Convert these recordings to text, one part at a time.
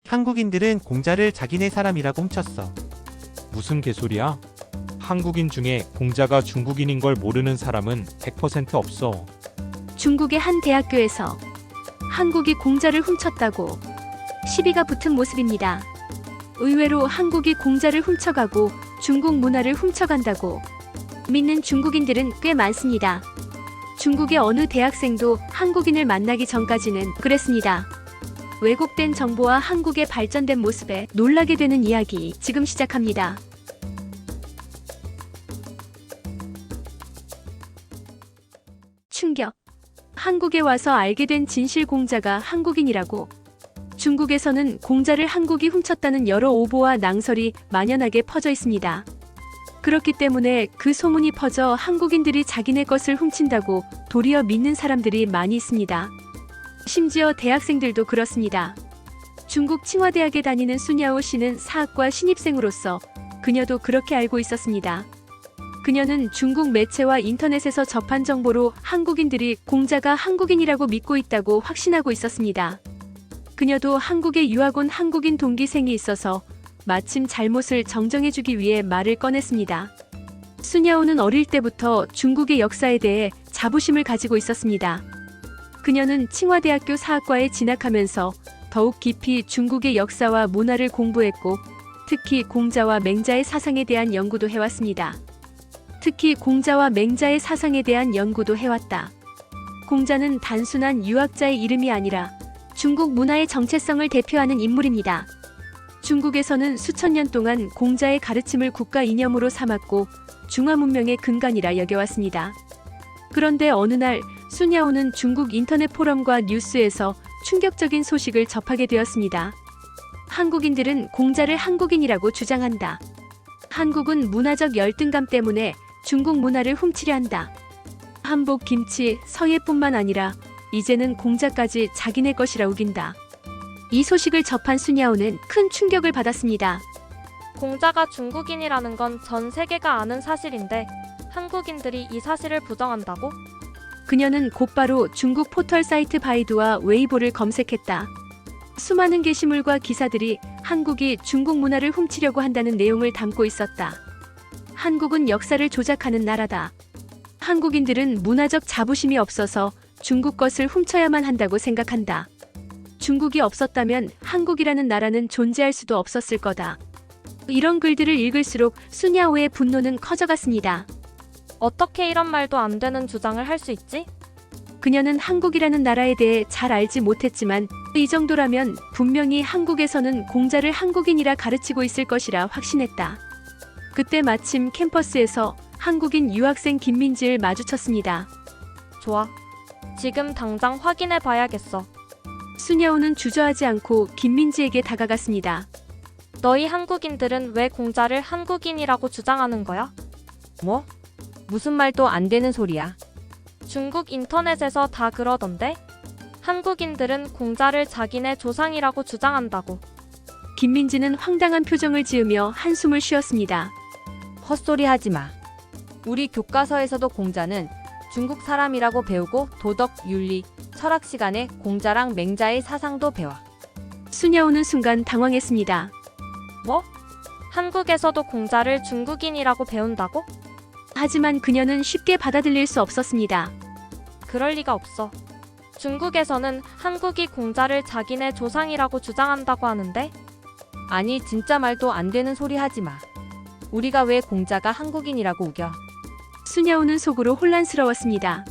한국인들은 공자를 자기네 사람이라고 훔쳤어. 무슨 개소리야? 한국인 중에 공자가 중국인인 걸 모르는 사람은 100% 없어. 중국의 한 대학교에서 한국이 공자를 훔쳤다고 시비가 붙은 모습입니다. 의외로 한국이 공자를 훔쳐가고 중국 문화를 훔쳐간다고 믿는 중국인들은 꽤 많습니다. 중국의 어느 대학생도 한국인을 만나기 전까지는 그랬습니다. 왜곡된 정보와 한국의 발전된 모습에 놀라게 되는 이야기 지금 시작합니다. 충격. 한국에 와서 알게 된 진실 공자가 한국인이라고. 중국에서는 공자를 한국이 훔쳤다는 여러 오보와 낭설이 만연하게 퍼져 있습니다. 그렇기 때문에 그 소문이 퍼져 한국인들이 자기네 것을 훔친다고 도리어 믿는 사람들이 많이 있습니다. 심지어 대학생들도 그렇습니다. 중국 칭화대학에 다니는 수냐오 씨는 사학과 신입생으로서 그녀도 그렇게 알고 있었습니다. 그녀는 중국 매체와 인터넷에서 접한 정보로 한국인들이 공자가 한국인이라고 믿고 있다고 확신하고 있었습니다. 그녀도 한국에 유학 온 한국인 동기생이 있어서 마침 잘못을 정정해주기 위해 말을 꺼냈습니다. 수냐오는 어릴 때부터 중국의 역사에 대해 자부심을 가지고 있었습니다. 그녀는 칭화대학교 사학과에 진학하면서 더욱 깊이 중국의 역사와 문화를 공부했고 특히 공자와 맹자의 사상에 대한 연구도 해왔습니다. 공자는 단순한 유학자의 이름이 아니라 중국 문화의 정체성을 대표하는 인물입니다. 중국에서는 수천 년 동안 공자의 가르침을 국가 이념으로 삼았고 중화 문명의 근간이라 여겨왔습니다. 그런데 어느 날 수냐오는 중국 인터넷 포럼과 뉴스에서 충격적인 소식을 접하게 되었습니다. 한국인들은 공자를 한국인이라고 주장한다. 한국은 문화적 열등감 때문에 중국 문화를 훔치려 한다. 한복, 김치, 서예뿐만 아니라 이제는 공자까지 자기네 것이라 우긴다. 이 소식을 접한 수냐오는 큰 충격을 받았습니다. 공자가 중국인이라는 건 전 세계가 아는 사실인데 한국인들이 이 사실을 부정한다고? 그녀는 곧바로 중국 포털 사이트 바이두와 웨이보를 검색했다. 수많은 게시물과 기사들이 한국이 중국 문화를 훔치려고 한다는 내용을 담고 있었다. 한국은 역사를 조작하는 나라다. 한국인들은 문화적 자부심이 없어서 중국 것을 훔쳐야만 한다고 생각한다. 중국이 없었다면 한국이라는 나라는 존재할 수도 없었을 거다. 이런 글들을 읽을수록 수냐오의 분노는 커져갔습니다. 어떻게 이런 말도 안 되는 주장을 할 수 있지? 그녀는 한국이라는 나라에 대해 잘 알지 못했지만 이 정도라면 분명히 한국에서는 공자를 한국인이라 가르치고 있을 것이라 확신했다. 그때 마침 캠퍼스에서 한국인 유학생 김민지를 마주쳤습니다. 좋아. 지금 당장 확인해 봐야겠어. 수냐오는 주저하지 않고 김민지에게 다가갔습니다. 너희 한국인들은 왜 공자를 한국인이라고 주장하는 거야? 뭐? 무슨 말도 안 되는 소리야. 중국 인터넷에서 다 그러던데? 한국인들은 공자를 자기네 조상이라고 주장한다고. 김민지는 황당한 표정을 지으며 한숨을 쉬었습니다. 헛소리 하지 마. 우리 교과서에서도 공자는 중국 사람이라고 배우고 도덕, 윤리, 철학 시간에 공자랑 맹자의 사상도 배워. 수냐오는 순간 당황했습니다. 뭐? 한국에서도 공자를 중국인이라고 배운다고? 하지만 그녀는 쉽게 받아들일 수 없었습니다. 그럴 리가 없어. 중국에서는 한국이 공자를 자기네 조상이라고 주장한다고 하는데? 아니 진짜 말도 안 되는 소리 하지 마. 우리가 왜 공자가 한국인이라고 우겨? 수냐오는 속으로 혼란스러웠습니다.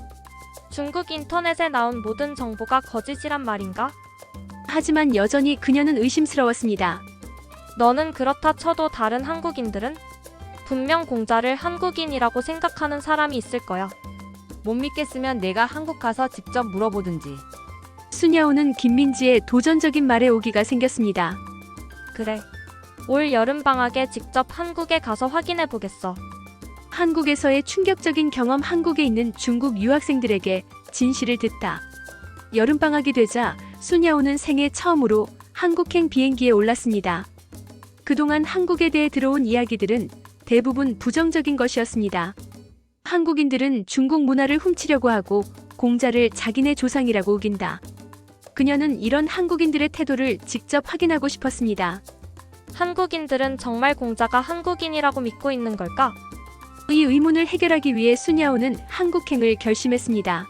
중국 인터넷에 나온 모든 정보가 거짓이란 말인가? 하지만 여전히 그녀는 의심스러웠습니다. 너는 그렇다 쳐도 다른 한국인들은? 분명 공자를 한국인이라고 생각하는 사람이 있을 거야. 못 믿겠으면 내가 한국 가서 직접 물어보든지. 수냐오는 김민지의 도전적인 말에 오기가 생겼습니다. 그래. 올 여름방학에 직접 한국에 가서 확인해 보겠어. 한국에서의 충격적인 경험, 한국에 있는 중국 유학생들에게 진실을 듣다. 여름방학이 되자 수냐오는 생애 처음으로 한국행 비행기에 올랐습니다. 그동안 한국에 대해 들어온 이야기들은 대부분 부정적인 것이었습니다. 한국인들은 중국 문화를 훔치려고 하고 공자를 자기네 조상이라고 우긴다. 그녀는 이런 한국인들의 태도를 직접 확인하고 싶었습니다. 한국인들은 정말 공자가 한국인이라고 믿고 있는 걸까? 이 의문을 해결하기 위해 순야오는 한국행을 결심했습니다.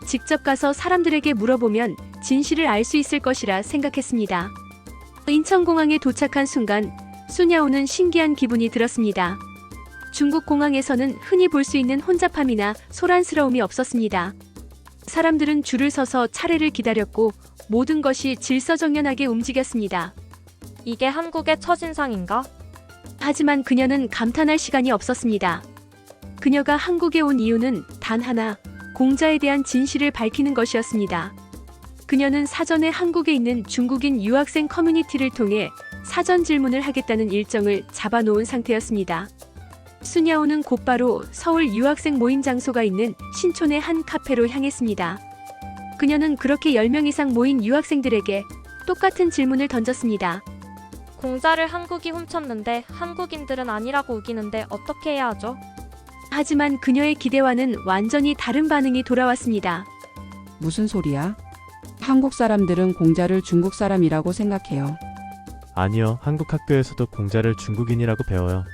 직접 가서 사람들에게 물어보면 진실을 알 수 있을 것이라 생각했습니다. 인천공항에 도착한 순간 순야오는 신기한 기분이 들었습니다. 중국 공항에서는 흔히 볼 수 있는 혼잡함이나 소란스러움이 없었습니다. 사람들은 줄을 서서 차례를 기다렸고 모든 것이 질서정연하게 움직였습니다. 이게 한국의 첫인상인가? 하지만 그녀는 감탄할 시간이 없었습니다. 그녀가 한국에 온 이유는 단 하나, 공자에 대한 진실을 밝히는 것이었습니다. 그녀는 사전에 한국에 있는 중국인 유학생 커뮤니티를 통해 사전 질문을 하겠다는 일정을 잡아놓은 상태였습니다. 순야오는 곧바로 서울 유학생 모임 장소가 있는 신촌의 한 카페로 향했습니다. 그녀는 그렇게 10명 이상 모인 유학생들에게 똑같은 질문을 던졌습니다. 공자를 한국이 훔쳤는데 한국인들은 아니라고 우기는데 어떻게 해야 하죠? 하지만 그녀의 기대와는 완전히 다른 반응이 돌아왔습니다. 무슨 소리야? 한국 사람들은 공자를 중국 사람이라고 생각해요. 아니요, 한국 학교에서도 공자를 중국인이라고 배워요.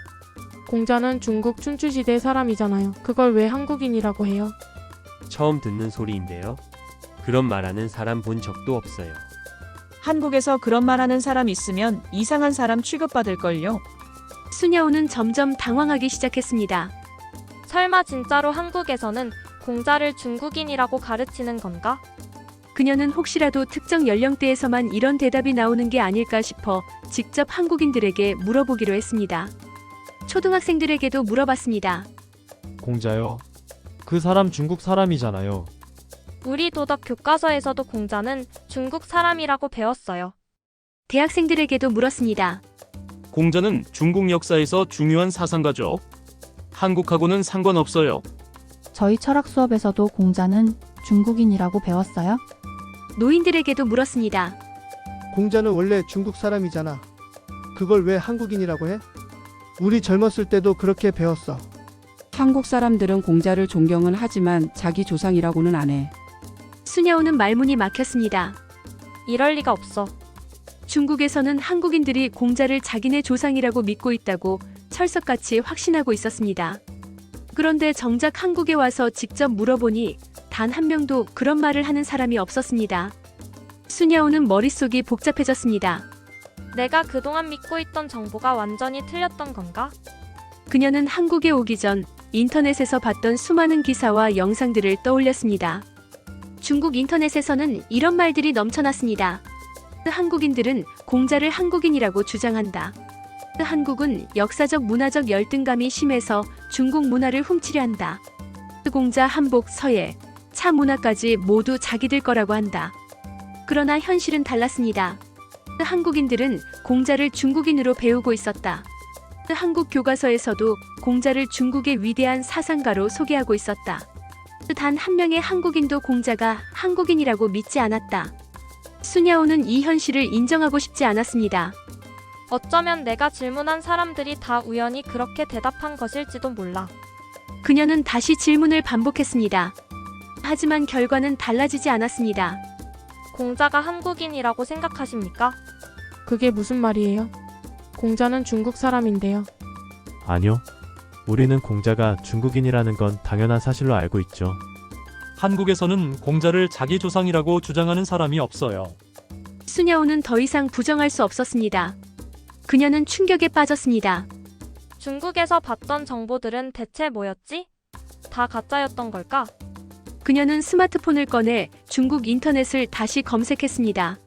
공자는 중국 춘추시대 사람이잖아요. 그걸 왜 한국인이라고 해요? 처음 듣는 소리인데요. 그런 말하는 사람 본 적도 없어요. 한국에서 그런 말하는 사람 있으면 이상한 사람 취급받을걸요. 순야오는 점점 당황하기 시작했습니다. 설마 진짜로 한국에서는 공자를 중국인이라고 가르치는 건가? 그녀는 혹시라도 특정 연령대에서만 이런 대답이 나오는 게 아닐까 싶어 직접 한국인들에게 물어보기로 했습니다. 초등학생들에게도 물어봤습니다. 공자요. 그 사람 중국 사람이잖아요. 우리 도덕 교과서에서도 공자는 중국 사람이라고 배웠어요. 대학생들에게도 물었습니다. 공자는 중국 역사에서 중요한 사상가죠. 한국하고는 상관없어요. 저희 철학 수업에서도 공자는 중국인이라고 배웠어요? 노인들에게도 물었습니다. 공자는 원래 중국 사람이잖아. 그걸 왜 한국인이라고 해? 우리 젊었을 때도 그렇게 배웠어. 한국 사람들은 공자를 존경은 하지만 자기 조상이라고는 안 해. 순야오는 말문이 막혔습니다. 이럴 리가 없어. 중국에서는 한국인들이 공자를 자기네 조상이라고 믿고 있다고 철석같이 확신하고 있었습니다. 그런데 정작 한국에 와서 직접 물어보니 단 한 명도 그런 말을 하는 사람이 없었습니다. 순야오는 머릿속이 복잡해졌습니다. 내가 그동안 믿고 있던 정보가 완전히 틀렸던 건가? 그녀는 한국에 오기 전 인터넷에서 봤던 수많은 기사와 영상들을 떠올렸습니다. 중국 인터넷에서는 이런 말들이 넘쳐났습니다. 한국인들은 공자를 한국인이라고 주장한다. 한국은 역사적 문화적 열등감이 심해서 중국 문화를 훔치려 한다. 공자 한복 서예, 차 문화까지 모두 자기들 거라고 한다. 그러나 현실은 달랐습니다. 한국인들은 공자를 중국인으로 배우고 있었다. 한국 교과서에서도 공자를 중국의 위대한 사상가로 소개하고 있었다. 단 한 명의 한국인도 공자가 한국인이라고 믿지 않았다. 순야오는 이 현실을 인정하고 싶지 않았습니다. 어쩌면 내가 질문한 사람들이 다 우연히 그렇게 대답한 것일지도 몰라. 그녀는 다시 질문을 반복했습니다. 하지만 결과는 달라지지 않았습니다. 공자가 한국인이라고 생각하십니까? 그게 무슨 말이에요? 공자는 중국 사람인데요. 아니요. 우리는 공자가 중국인이라는 건 당연한 사실로 알고 있죠. 한국에서는 공자를 자기 조상이라고 주장하는 사람이 없어요. 순야오는 더 이상 부정할 수 없었습니다. 그녀는 충격에 빠졌습니다. 중국에서 봤던 정보들은 대체 뭐였지? 다 가짜였던 걸까? 그녀는 스마트폰을 꺼내 중국 인터넷을 다시 검색했습니다.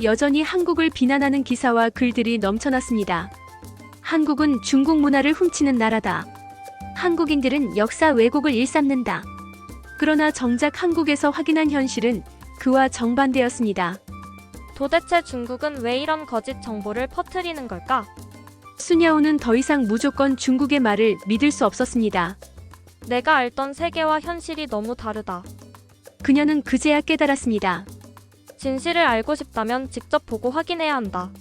여전히 한국을 비난하는 기사와 글들이 넘쳐났습니다. 한국은 중국 문화를 훔치는 나라다. 한국인들은 역사 왜곡을 일삼는다. 그러나 정작 한국에서 확인한 현실은 그와 정반대였습니다. 도대체 중국은 왜 이런 거짓 정보를 퍼뜨리는 걸까? 순야오는 더 이상 무조건 중국의 말을 믿을 수 없었습니다. 내가 알던 세계와 현실이 너무 다르다. 그녀는 그제야 깨달았습니다. 진실을 알고 싶다면 직접 보고 확인해야 한다.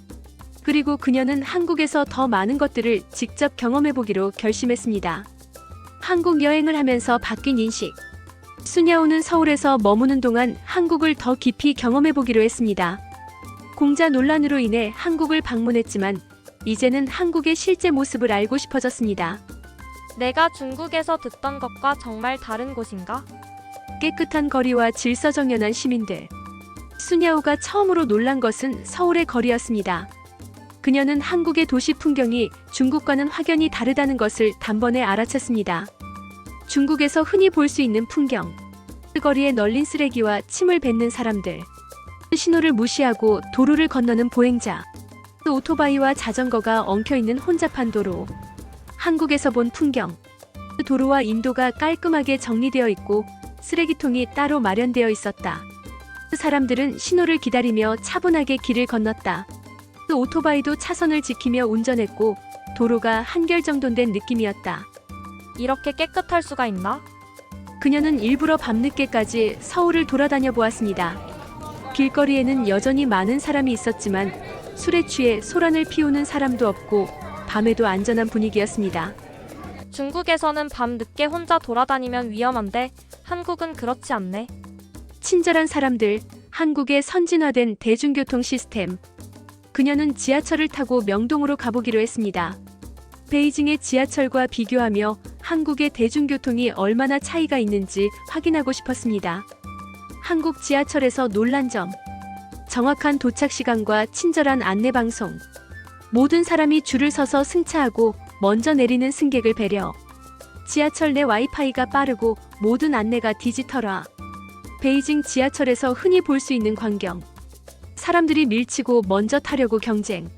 그리고 그녀는 한국에서 더 많은 것들을 직접 경험해보기로 결심했습니다. 한국 여행을 하면서 바뀐 인식. 수냐오는 서울에서 머무는 동안 한국을 더 깊이 경험해보기로 했습니다. 공자 논란으로 인해 한국을 방문했지만 이제는 한국의 실제 모습을 알고 싶어졌습니다. 내가 중국에서 듣던 것과 정말 다른 곳인가? 깨끗한 거리와 질서정연한 시민들. 수냐오가 처음으로 놀란 것은 서울의 거리였습니다. 그녀는 한국의 도시 풍경이 중국과는 확연히 다르다는 것을 단번에 알아챘습니다. 중국에서 흔히 볼 수 있는 풍경. 거리에 널린 쓰레기와 침을 뱉는 사람들. 신호를 무시하고 도로를 건너는 보행자. 오토바이와 자전거가 엉켜있는 혼잡한 도로. 한국에서 본 풍경. 도로와 인도가 깔끔하게 정리되어 있고 쓰레기통이 따로 마련되어 있었다. 사람들은 신호를 기다리며 차분하게 길을 건넜다. 오토바이도 차선을 지키며 운전했고 도로가 한결정돈된 느낌이었다. 이렇게 깨끗할 수가 있나? 그녀는 일부러 밤늦게까지 서울을 돌아다녀 보았습니다. 길거리에는 여전히 많은 사람이 있었지만 술에 취해 소란을 피우는 사람도 없고 밤에도 안전한 분위기였습니다. 중국에서는 밤 늦게 혼자 돌아다니면 위험한데 한국은 그렇지 않네. 친절한 사람들, 한국의 선진화된 대중교통 시스템. 그녀는 지하철을 타고 명동으로 가보기로 했습니다. 베이징의 지하철과 비교하며 한국의 대중교통이 얼마나 차이가 있는지 확인하고 싶었습니다. 한국 지하철에서 놀란 점. 정확한 도착 시간과 친절한 안내 방송. 모든 사람이 줄을 서서 승차하고 먼저 내리는 승객을 배려. 지하철 내 와이파이가 빠르고 모든 안내가 디지털화. 베이징 지하철에서 흔히 볼 수 있는 광경. 사람들이 밀치고 먼저 타려고 경쟁.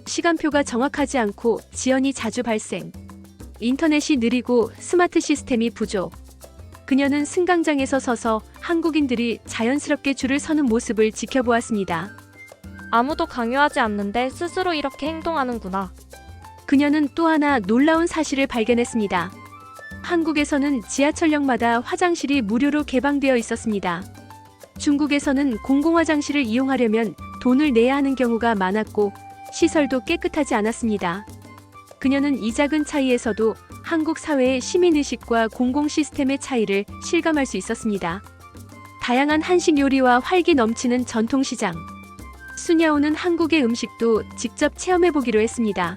시간표가 정확하지 않고 지연이 자주 발생. 인터넷이 느리고 스마트 시스템이 부족. 그녀는 승강장에서 서서 한국인들이 자연스럽게 줄을 서는 모습을 지켜보았습니다. 아무도 강요하지 않는데 스스로 이렇게 행동하는구나. 그녀는 또 하나 놀라운 사실을 발견했습니다. 한국에서는 지하철역마다 화장실이 무료로 개방되어 있었습니다. 중국에서는 공공화장실을 이용하려면 돈을 내야 하는 경우가 많았고 시설도 깨끗하지 않았습니다. 그녀는 이 작은 차이에서도 한국 사회의 시민의식과 공공 시스템의 차이를 실감할 수 있었습니다. 다양한 한식 요리와 활기 넘치는 전통시장. 수냐오는 한국의 음식도 직접 체험해보기로 했습니다.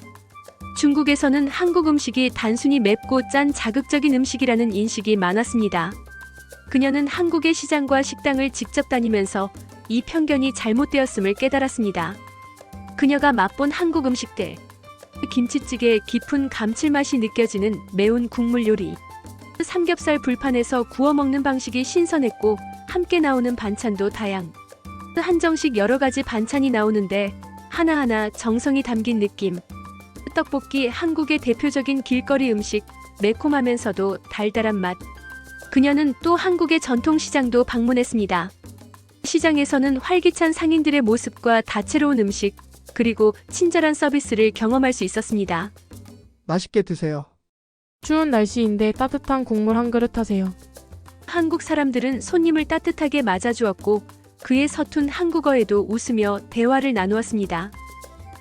중국에서는 한국 음식이 단순히 맵고 짠 자극적인 음식이라는 인식이 많았습니다. 그녀는 한국의 시장과 식당을 직접 다니면서 이 편견이 잘못되었음을 깨달았습니다. 그녀가 맛본 한국 음식들. 김치찌개의 깊은 감칠맛이 느껴지는 매운 국물 요리. 삼겹살 불판에서 구워 먹는 방식이 신선했고 함께 나오는 반찬도 다양. 한정식 여러 가지 반찬이 나오는데 하나하나 정성이 담긴 느낌. 떡볶이 한국의 대표적인 길거리 음식, 매콤하면서도 달달한 맛. 그녀는 또 한국의 전통시장도 방문했습니다. 시장에서는 활기찬 상인들의 모습과 다채로운 음식, 그리고 친절한 서비스를 경험할 수 있었습니다. 맛있게 드세요. 추운 날씨인데 따뜻한 국물 한 그릇 하세요. 한국 사람들은 손님을 따뜻하게 맞아주었고 그의 서툰 한국어에도 웃으며 대화를 나누었습니다.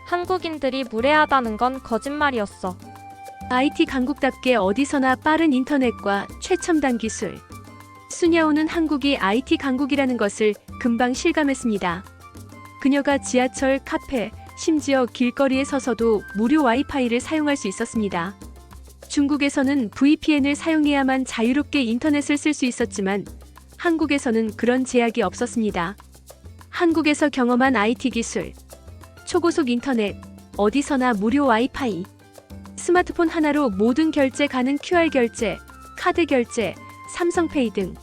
한국인들이 무례하다는 건 거짓말이었어. IT 강국답게 어디서나 빠른 인터넷과 최첨단 기술. 수냐오는 한국이 IT 강국이라는 것을 금방 실감했습니다. 그녀가 지하철, 카페, 심지어 길거리에 서서도 무료 와이파이를 사용할 수 있었습니다. 중국에서는 VPN을 사용해야만 자유롭게 인터넷을 쓸 수 있었지만 한국에서는 그런 제약이 없었습니다. 한국에서 경험한 IT 기술. 초고속 인터넷, 어디서나 무료 와이파이. 스마트폰 하나로 모든 결제 가능 QR 결제, 카드 결제, 삼성페이 등.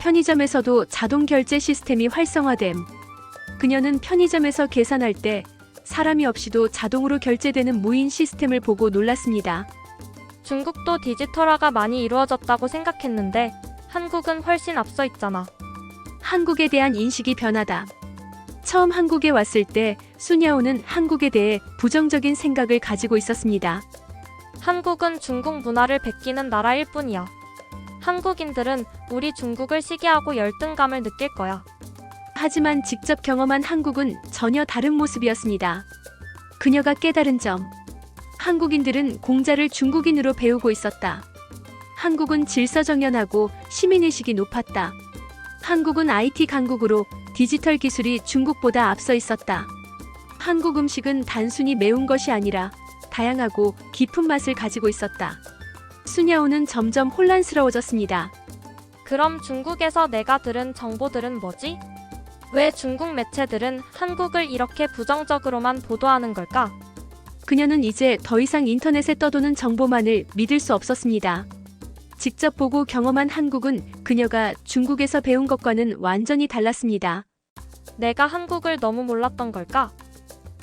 편의점에서도 자동 결제 시스템이 활성화됨. 그녀는 편의점에서 계산할 때 사람이 없이도 자동으로 결제되는 무인 시스템을 보고 놀랐습니다. 중국도 디지털화가 많이 이루어졌다고 생각했는데 한국은 훨씬 앞서 있잖아. 한국에 대한 인식이 변하다. 처음 한국에 왔을 때 수냐오는 한국에 대해 부정적인 생각을 가지고 있었습니다. 한국은 중국 문화를 베끼는 나라일 뿐이야. 한국인들은 우리 중국을 시기하고 열등감을 느낄 거야. 하지만 직접 경험한 한국은 전혀 다른 모습이었습니다. 그녀가 깨달은 점. 한국인들은 공자를 중국인으로 배우고 있었다. 한국은 질서정연하고 시민의식이 높았다. 한국은 IT 강국으로 디지털 기술이 중국보다 앞서 있었다. 한국 음식은 단순히 매운 것이 아니라 다양하고 깊은 맛을 가지고 있었다. 순야오는 점점 혼란스러워졌습니다. 그럼 중국에서 내가 들은 정보들은 뭐지? 왜 중국 매체들은 한국을 이렇게 부정적으로만 보도하는 걸까? 그녀는 이제 더 이상 인터넷에 떠도는 정보만을 믿을 수 없었습니다. 직접 보고 경험한 한국은 그녀가 중국에서 배운 것과는 완전히 달랐습니다. 내가 한국을 너무 몰랐던 걸까?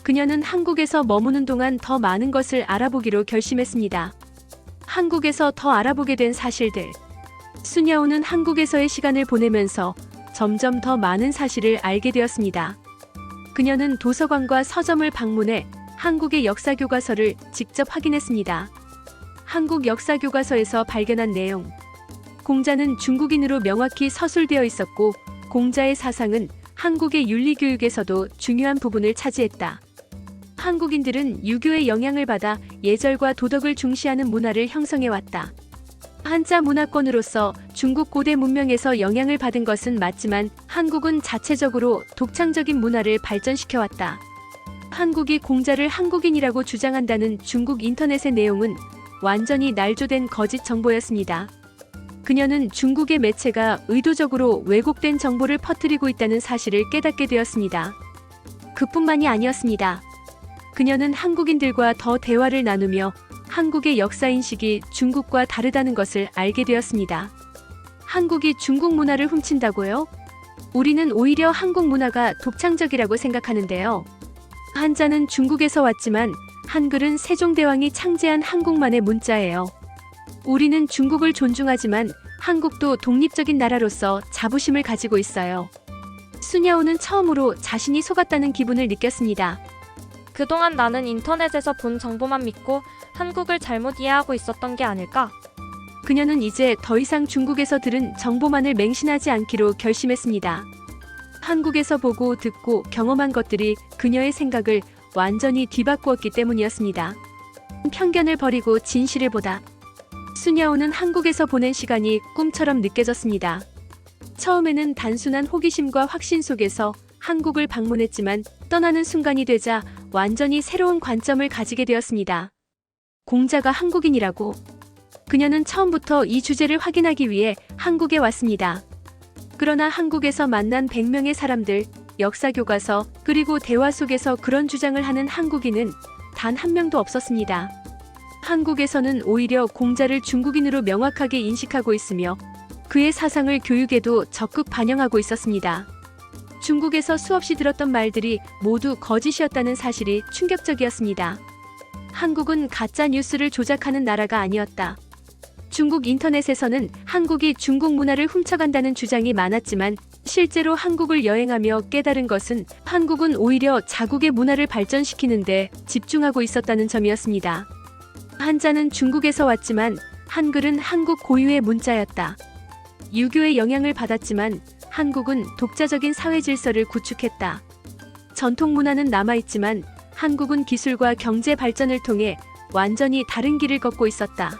그녀는 한국에서 머무는 동안 더 많은 것을 알아보기로 결심했습니다. 한국에서 더 알아보게 된 사실들. 순야오는 한국에서의 시간을 보내면서 점점 더 많은 사실을 알게 되었습니다. 그녀는 도서관과 서점을 방문해 한국의 역사 교과서를 직접 확인했습니다. 한국 역사 교과서에서 발견한 내용. 공자는 중국인으로 명확히 서술되어 있었고 공자의 사상은 한국의 윤리 교육에서도 중요한 부분을 차지했다. 한국인들은 유교의 영향을 받아 예절과 도덕을 중시하는 문화를 형성해왔다. 한자 문화권으로서 중국 고대 문명에서 영향을 받은 것은 맞지만 한국은 자체적으로 독창적인 문화를 발전시켜왔다. 한국이 공자를 한국인이라고 주장한다는 중국 인터넷의 내용은 완전히 날조된 거짓 정보였습니다. 그녀는 중국의 매체가 의도적으로 왜곡된 정보를 퍼뜨리고 있다는 사실을 깨닫게 되었습니다. 그뿐만이 아니었습니다. 그녀는 한국인들과 더 대화를 나누며 한국의 역사인식이 중국과 다르다는 것을 알게 되었습니다. 한국이 중국 문화를 훔친다고요? 우리는 오히려 한국 문화가 독창적이라고 생각하는데요. 한자는 중국에서 왔지만 한글은 세종대왕이 창제한 한국만의 문자예요. 우리는 중국을 존중하지만 한국도 독립적인 나라로서 자부심을 가지고 있어요. 순야오는 처음으로 자신이 속았다는 기분을 느꼈습니다. 그동안 나는 인터넷에서 본 정보만 믿고 한국을 잘못 이해하고 있었던 게 아닐까? 그녀는 이제 더 이상 중국에서 들은 정보만을 맹신하지 않기로 결심했습니다. 한국에서 보고 듣고 경험한 것들이 그녀의 생각을 완전히 뒤바꾸었기 때문이었습니다. 편견을 버리고 진실을 보다. 순야오는 한국에서 보낸 시간이 꿈처럼 느껴졌습니다. 처음에는 단순한 호기심과 확신 속에서 한국을 방문했지만 떠나는 순간이 되자 완전히 새로운 관점을 가지게 되었습니다. 공자가 한국인이라고. 그녀는 처음부터 이 주제를 확인하기 위해 한국에 왔습니다. 그러나 한국에서 만난 100명의 사람들, 역사 교과서, 그리고 대화 속에서 그런 주장을 하는 한국인은 단 한 명도 없었습니다. 한국에서는 오히려 공자를 중국인으로 명확하게 인식하고 있으며 그의 사상을 교육에도 적극 반영하고 있었습니다. 중국에서 수없이 들었던 말들이 모두 거짓이었다는 사실이 충격적이었습니다. 한국은 가짜 뉴스를 조작하는 나라가 아니었다. 중국 인터넷에서는 한국이 중국 문화를 훔쳐간다는 주장이 많았지만 실제로 한국을 여행하며 깨달은 것은 한국은 오히려 자국의 문화를 발전시키는데 집중하고 있었다는 점이었습니다. 한자는 중국에서 왔지만 한글은 한국 고유의 문자였다. 유교의 영향을 받았지만 한국은 독자적인 사회 질서를 구축했다. 전통 문화는 남아있지만 한국은 기술과 경제 발전을 통해 완전히 다른 길을 걷고 있었다.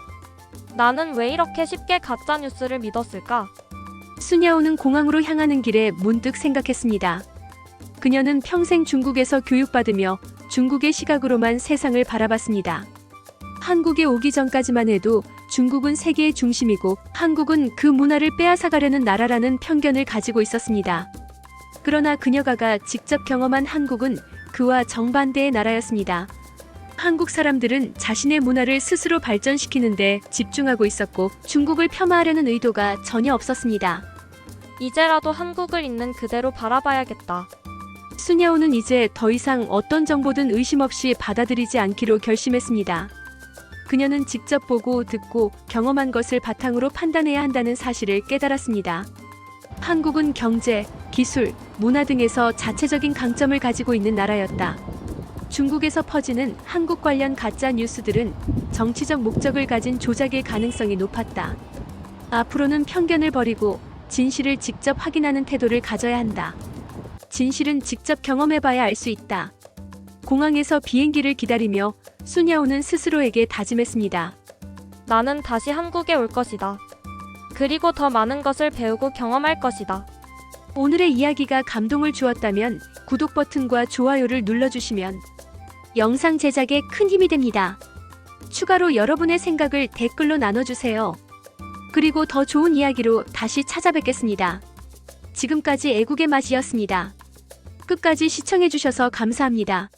나는 왜 이렇게 쉽게 가짜 뉴스를 믿었을까? 순야오는 공항으로 향하는 길에 문득 생각했습니다. 그녀는 평생 중국에서 교육받으며 중국의 시각으로만 세상을 바라봤습니다. 한국에 오기 전까지만 해도 중국은 세계의 중심이고 한국은 그 문화를 빼앗아가려는 나라라는 편견을 가지고 있었습니다. 그러나 그녀가 직접 경험한 한국은 그와 정반대의 나라였습니다. 한국 사람들은 자신의 문화를 스스로 발전시키는데 집중하고 있었고 중국을 폄하하려는 의도가 전혀 없었습니다. 이제라도 한국을 있는 그대로 바라봐야겠다. 순야오는 이제 더 이상 어떤 정보든 의심 없이 받아들이지 않기로 결심했습니다. 그녀는 직접 보고 듣고 경험한 것을 바탕으로 판단해야 한다는 사실을 깨달았습니다. 한국은 경제, 기술, 문화 등에서 자체적인 강점을 가지고 있는 나라였다. 중국에서 퍼지는 한국 관련 가짜 뉴스들은 정치적 목적을 가진 조작일 가능성이 높았다. 앞으로는 편견을 버리고 진실을 직접 확인하는 태도를 가져야 한다. 진실은 직접 경험해봐야 알 수 있다. 공항에서 비행기를 기다리며 순야오는 스스로에게 다짐했습니다. 나는 다시 한국에 올 것이다. 그리고 더 많은 것을 배우고 경험할 것이다. 오늘의 이야기가 감동을 주었다면 구독 버튼과 좋아요를 눌러주시면 영상 제작에 큰 힘이 됩니다. 추가로 여러분의 생각을 댓글로 나눠주세요. 그리고 더 좋은 이야기로 다시 찾아뵙겠습니다. 지금까지 애국의 맛이었습니다. 끝까지 시청해주셔서 감사합니다.